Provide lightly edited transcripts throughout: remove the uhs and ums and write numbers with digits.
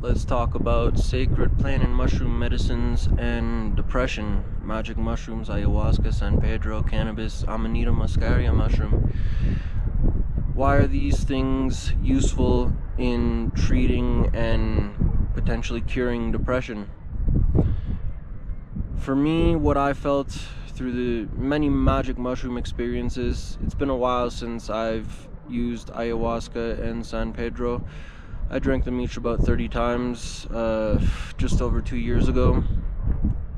Let's talk about sacred plant and mushroom medicines and depression. Magic mushrooms, ayahuasca, San Pedro, cannabis, Amanita muscaria mushroom. Why are these things useful in treating and potentially curing depression? For me, what I felt through the many magic mushroom experiences, it's been a while since I've used ayahuasca and San Pedro. I drank them each about 30 times just over 2 years ago.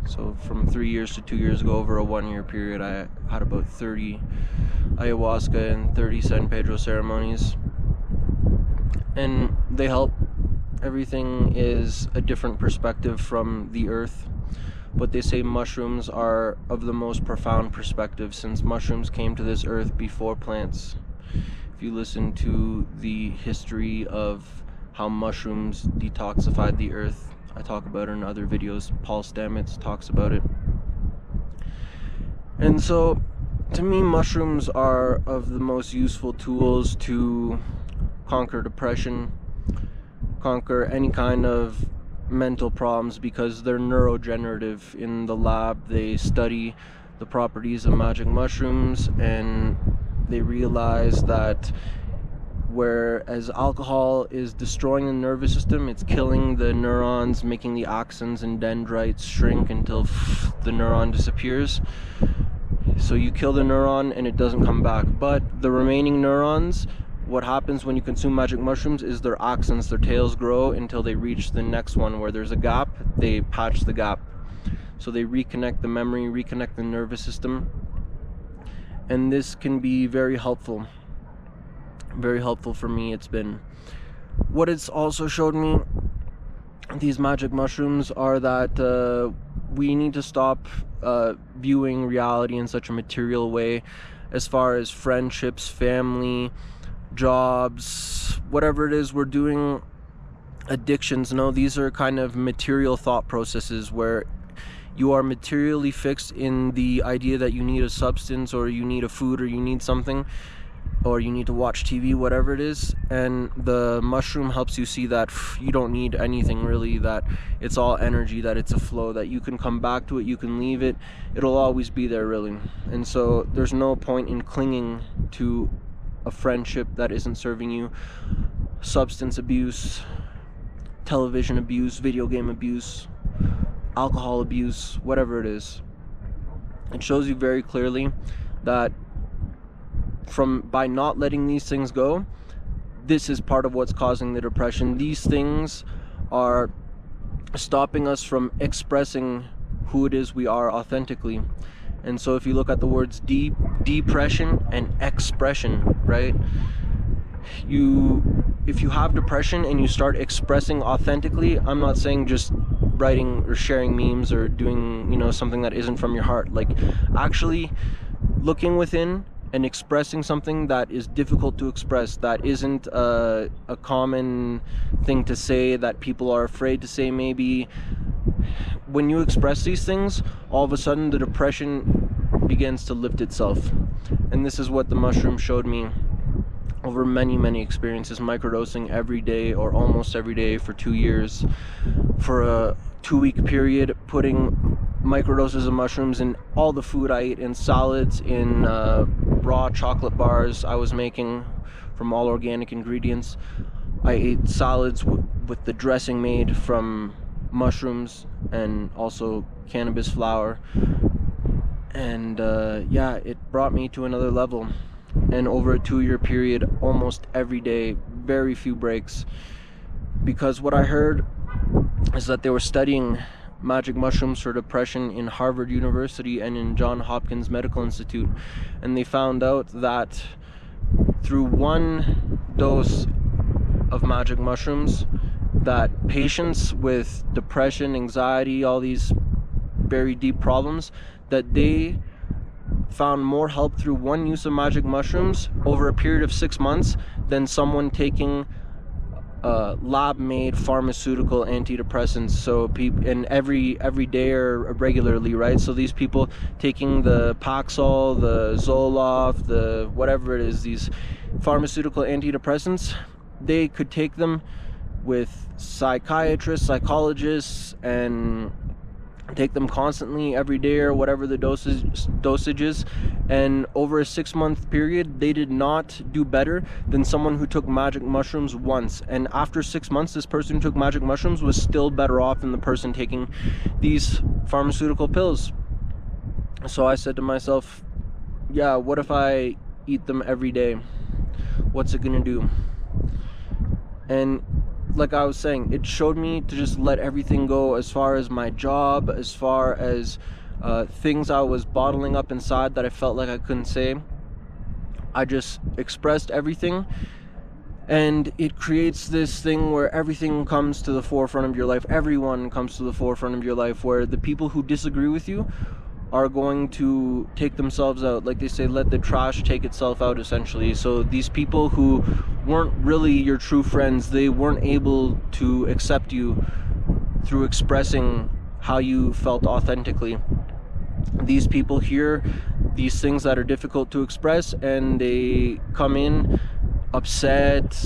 So from 3 years to 2 years ago, over a 1 year period, I had about 30 ayahuasca and 30 San Pedro ceremonies. And they help. Everything is a different perspective from the earth. But they say mushrooms are of the most profound perspective, since mushrooms came to this earth before plants. If you listen to the history of how mushrooms detoxified the earth, I talk about it in other videos. Paul Stamets talks about it. And so, to me, mushrooms are of the most useful tools to conquer depression, conquer any kind of mental problems, because they're neurogenerative. In the lab, they study the properties of magic mushrooms, and they realize that whereas alcohol is destroying the nervous system, it's killing the neurons, making the axons and dendrites shrink until the neuron disappears. So you kill the neuron and it doesn't come back. But the remaining neurons, what happens when you consume magic mushrooms is their axons, their tails grow until they reach the next one. Where there's a gap, they patch the gap. So they reconnect the memory, reconnect the nervous system. And this can be very helpful. Very helpful for me, it's been. What it's also showed me, these magic mushrooms, are that we need to stop viewing reality in such a material way, as far as friendships, family, jobs, whatever it is we're doing, addictions. No, these are kind of material thought processes where you are materially fixed in the idea that you need a substance, or you need a food, or you need something, or you need to watch TV, whatever it is. And the mushroom helps you see that you don't need anything really, that it's all energy, that it's a flow, that you can come back to it, you can leave it, it'll always be there really. And so there's no point in clinging to a friendship that isn't serving you. Substance abuse, television abuse, video game abuse, alcohol abuse, whatever it is. It shows you very clearly that by not letting these things go, this is part of what's causing the depression. These things are stopping us from expressing who it is we are authentically. And so if you look at the words depression and expression, right? If you have depression and you start expressing authentically, I'm not saying just writing or sharing memes or doing, something that isn't from your heart. Like actually looking within and expressing something that is difficult to express, that isn't a common thing to say, that people are afraid to say maybe. When you express these things, all of a sudden the depression begins to lift itself. And this is what the mushroom showed me over many experiences, microdosing every day or almost every day for 2 years, for a 2-week period, putting microdoses of mushrooms in all the food I ate, in salads, in raw chocolate bars I was making from all organic ingredients. I ate salads with the dressing made from mushrooms and also cannabis flower. And it brought me to another level. And over a 2-year period, almost every day, very few breaks. Because what I heard is that they were studying magic mushrooms for depression in Harvard University and in Johns Hopkins Medical Institute, and they found out that through 1 dose of magic mushrooms, that patients with depression, anxiety, all these very deep problems, that they found more help through 1 use of magic mushrooms over a period of 6 months than someone taking lab-made pharmaceutical antidepressants. So and every day or regularly, right? So these people taking the Paxil, the Zoloft, the whatever it is, these pharmaceutical antidepressants, they could take them with psychiatrists, psychologists, and take them constantly every day or whatever the dosage is, and over a 6-month period they did not do better than someone who took magic mushrooms once. And after 6 months, this person who took magic mushrooms was still better off than the person taking these pharmaceutical pills. So I said to myself, yeah, what if I eat them every day? What's it gonna do? And like I was saying, it showed me to just let everything go, as far as my job, as far as things I was bottling up inside that I felt like I couldn't say. I just expressed everything, and it creates this thing where everything comes to the forefront of your life. Everyone comes to the forefront of your life, where the people who disagree with you are going to take themselves out. Like they say, let the trash take itself out, essentially. So these people who weren't really your true friends, they weren't able to accept you through expressing how you felt authentically. These people hear these things that are difficult to express, and they come in upset,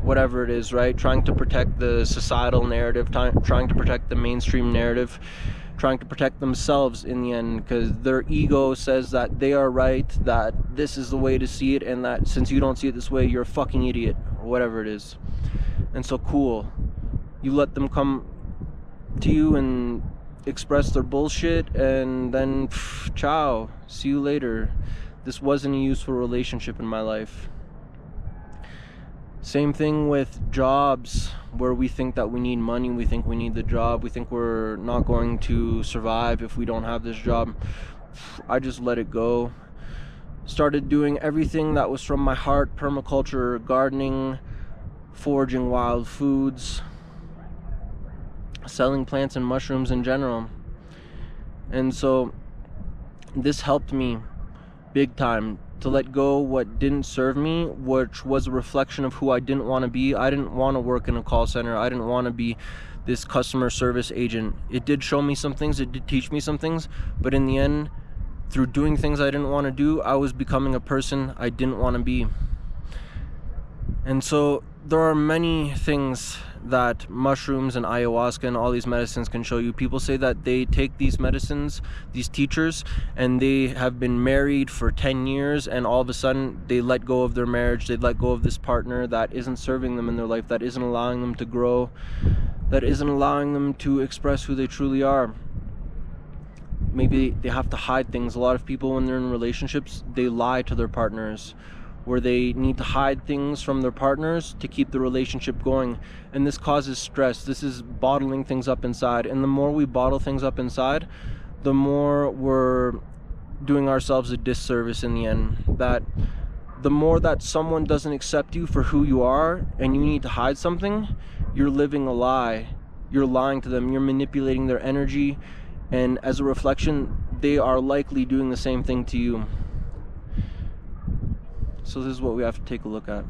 whatever it is, right? Trying to protect the societal narrative, trying to protect the mainstream narrative, trying to protect themselves in the end, because their ego says that they are right, that this is the way to see it, and that since you don't see it this way, you're a fucking idiot, or whatever it is. And so cool, you let them come to you and express their bullshit, and then ciao, see you later. This wasn't a useful relationship in my life. Same thing with jobs, where we think that we need money, we think we need the job, we think we're not going to survive if we don't have this job. I just let it go. Started doing everything that was from my heart: permaculture, gardening, foraging wild foods, selling plants and mushrooms in general. And so this helped me big time to let go what didn't serve me, which was a reflection of who I didn't want to be. I didn't want to work in a call center. I didn't want to be this customer service agent. It did show me some things, it did teach me some things, but in the end, through doing things I didn't want to do, I was becoming a person I didn't want to be. And so there are many things that mushrooms and ayahuasca and all these medicines can show you. People say that they take these medicines, these teachers, and they have been married for 10 years, and all of a sudden they let go of their marriage, they let go of this partner that isn't serving them in their life, that isn't allowing them to grow, that isn't allowing them to express who they truly are. Maybe they have to hide things. A lot of people, when they're in relationships, they lie to their partners, where they need to hide things from their partners to keep the relationship going. And this causes stress. This is bottling things up inside. And the more we bottle things up inside, the more we're doing ourselves a disservice in the end. That the more that someone doesn't accept you for who you are, and you need to hide something, you're living a lie. You're lying to them. You're manipulating their energy. And as a reflection, they are likely doing the same thing to you. So this is what we have to take a look at.